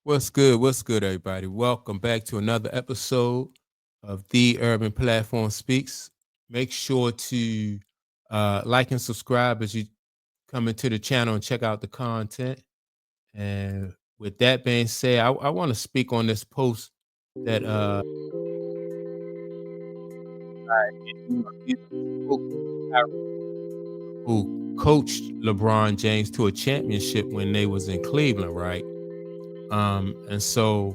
What's good? What's good, everybody? Welcome back to another episode of The Urban Platform Speaks. Make sure to like and subscribe as you come into the channel and check out the content. And with that being said, I want to speak on this post that who coached LeBron James to a championship when they was in Cleveland, right? And so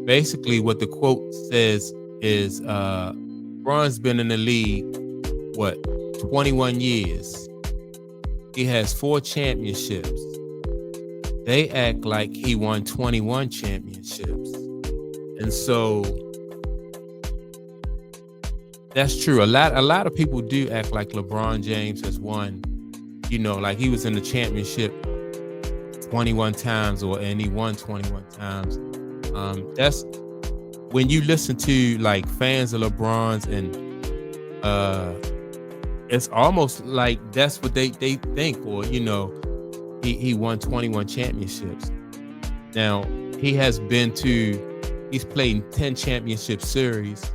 basically what the quote says is LeBron's been in the league what 21 years. He has 4 championships. They act like he won 21 championships. And so that's true. A lot of people do act like LeBron James has won, like he was in the championship 21 times and he won 21 times. That's when you listen to like fans of LeBron's and it's almost like that's what they think, or he won 21 championships. Now he's played in 10 championship series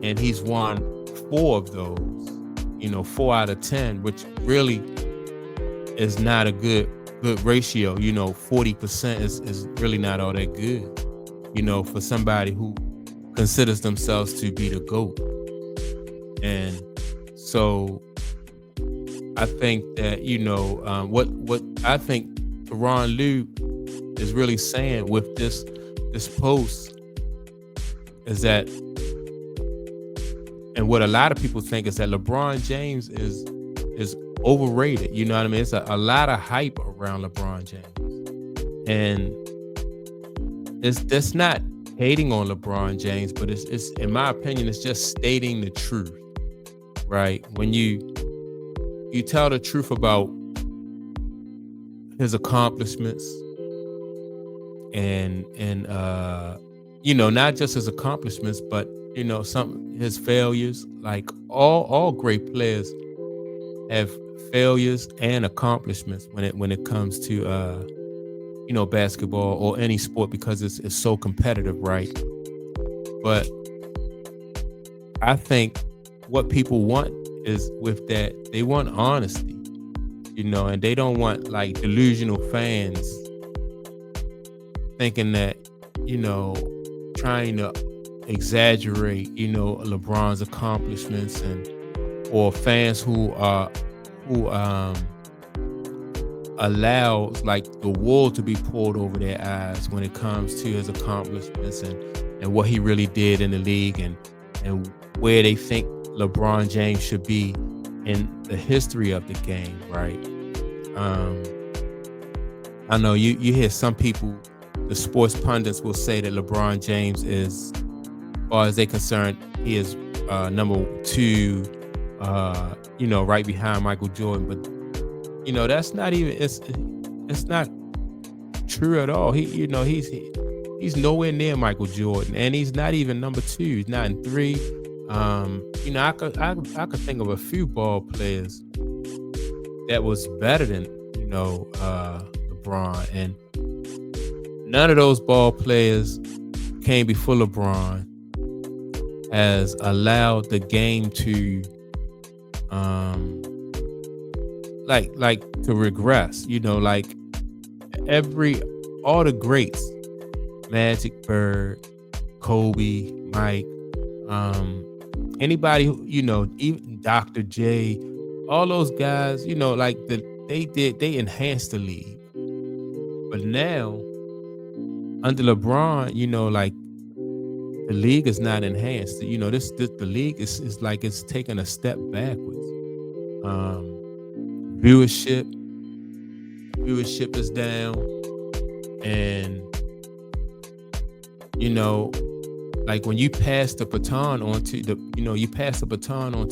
and he's won 4 of those, 4 out of 10, which really is not a good ratio. 40% is really not all that good, for somebody who considers themselves to be the GOAT. And so I think that, what I think Tyronn Lue is really saying with this post is that, and what a lot of people think is that LeBron James is overrated. You know what I mean? It's a lot of hype around LeBron James, and that's not hating on LeBron James, but it's in my opinion, it's just stating the truth, right? When you tell the truth about his accomplishments and not just his accomplishments, but his failures. Like all great players have failures and accomplishments when it comes to basketball or any sport, because it's so competitive, right? But I think what people want is with that, they want honesty, and they don't want like delusional fans thinking that, trying to exaggerate, LeBron's accomplishments, or fans who allows like the wool to be pulled over their eyes when it comes to his accomplishments and what he really did in the league, and where they think LeBron James should be in the history of the game, right? I know you hear some people, the sports pundits will say that LeBron James is, as far as they're concerned, he is number 2, right behind Michael Jordan. But that's not even, it's not true at all. He's nowhere near Michael Jordan, and he's not even number 2. He's not in 3. I could think of a few ball players that was better than LeBron, and none of those ball players came before LeBron has allowed the game to to regress. Like all the greats, Magic, Bird, Kobe, Mike, anybody who, even Dr. J, all those guys, they enhanced the league. But now under LeBron, the league is not enhanced. The league is like it's taking a step backwards. Viewership is down, and like when you pass the baton onto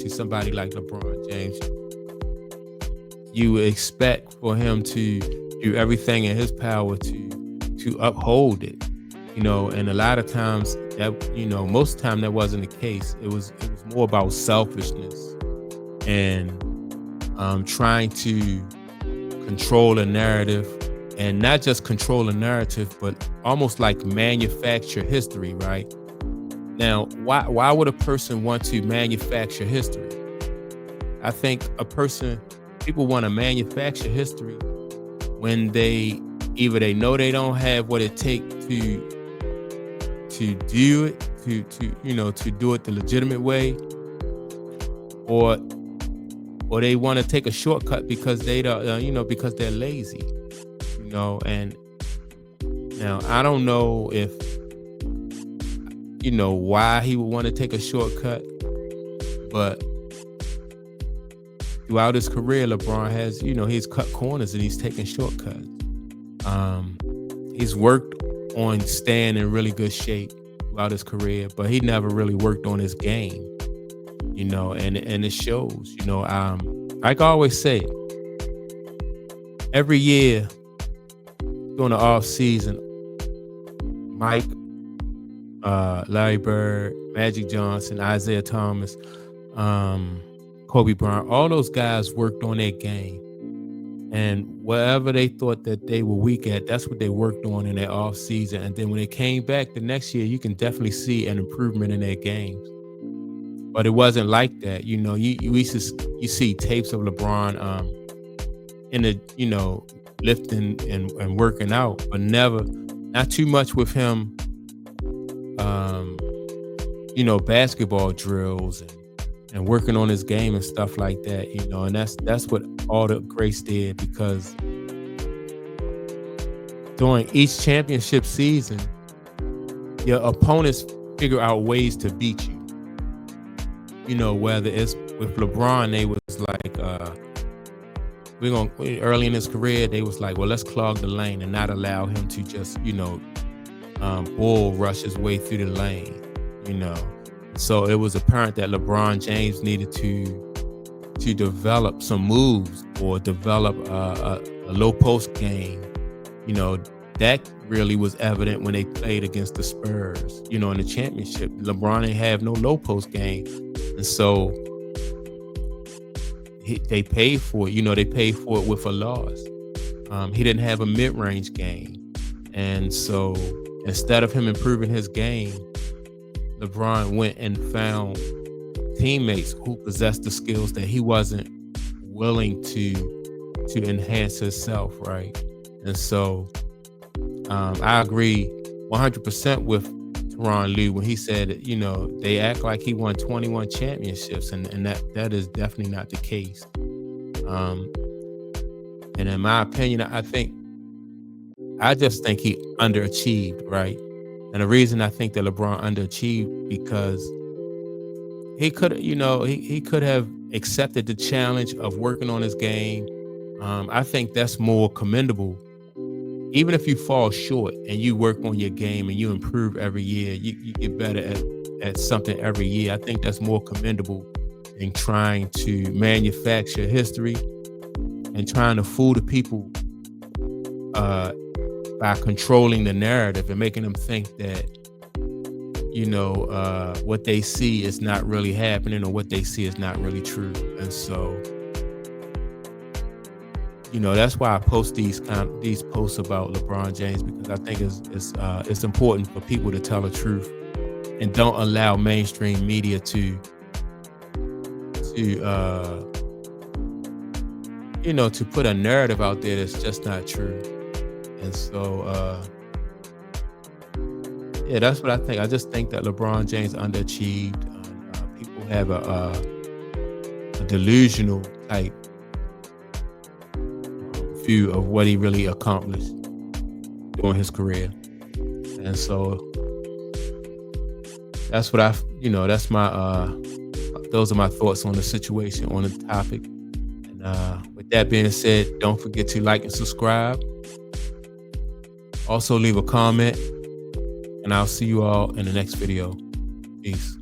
somebody like LeBron James, you expect for him to do everything in his power to uphold it, and a lot of times that, most of the time that wasn't the case. It was more about selfishness and trying to control a narrative and not just control a narrative, but almost like manufacture history, right? Now, why would a person want to manufacture history? I think people want to manufacture history when they know they don't have what it takes to do it, to do it the legitimate way, or they want to take a shortcut because they don't, because they're lazy, and now I don't know if, why he would want to take a shortcut, but throughout his career, LeBron has, he's cut corners and he's taken shortcuts. He's worked on staying in really good shape throughout his career, but he never really worked on his game, and it shows, like I always say, every year during the off season, Mike, Larry Bird, Magic Johnson, Isaiah Thomas, Kobe Bryant, all those guys worked on their game. And wherever they thought that they were weak at, that's what they worked on in their off season. And then when they came back the next year, you can definitely see an improvement in their games. But it wasn't like that. You see tapes of LeBron in the, lifting and working out, but not too much with him, basketball drills and working on his game and stuff like that, and that's what all the greats did, because during each championship season, your opponents figure out ways to beat you. Whether it's with LeBron, they was like, early in his career, they was like, well, let's clog the lane and not allow him to just, bull rush his way through the lane, So it was apparent that LeBron James needed to develop some moves or develop a low post game. That really was evident when they played against the Spurs, in the championship. LeBron didn't have no low post game. And so they paid for it. They paid for it with a loss. He didn't have a mid-range game. And so instead of him improving his game, LeBron went and found teammates who possessed the skills that he wasn't willing to enhance himself, right? And so I agree 100% with Tyronn Lue when he said, they act like he won 21 championships, and that is definitely not the case. And in my opinion, I just think he underachieved, right? And the reason I think that LeBron underachieved because he could have accepted the challenge of working on his game. I think that's more commendable. Even if you fall short and you work on your game and you improve every year, you get better at something every year. I think that's more commendable than trying to manufacture history and trying to fool the people by controlling the narrative and making them think that, what they see is not really happening or what they see is not really true. And so, that's why I post these posts about LeBron James, because I think it's important for people to tell the truth and don't allow mainstream media to put a narrative out there that's just not true. And so, that's what I think. I just think that LeBron James underachieved. People have a delusional type view of what he really accomplished during his career. And so that's what those are my thoughts on the situation, on the topic. And with that being said, don't forget to like and subscribe. Also leave a comment, and I'll see you all in the next video. Peace.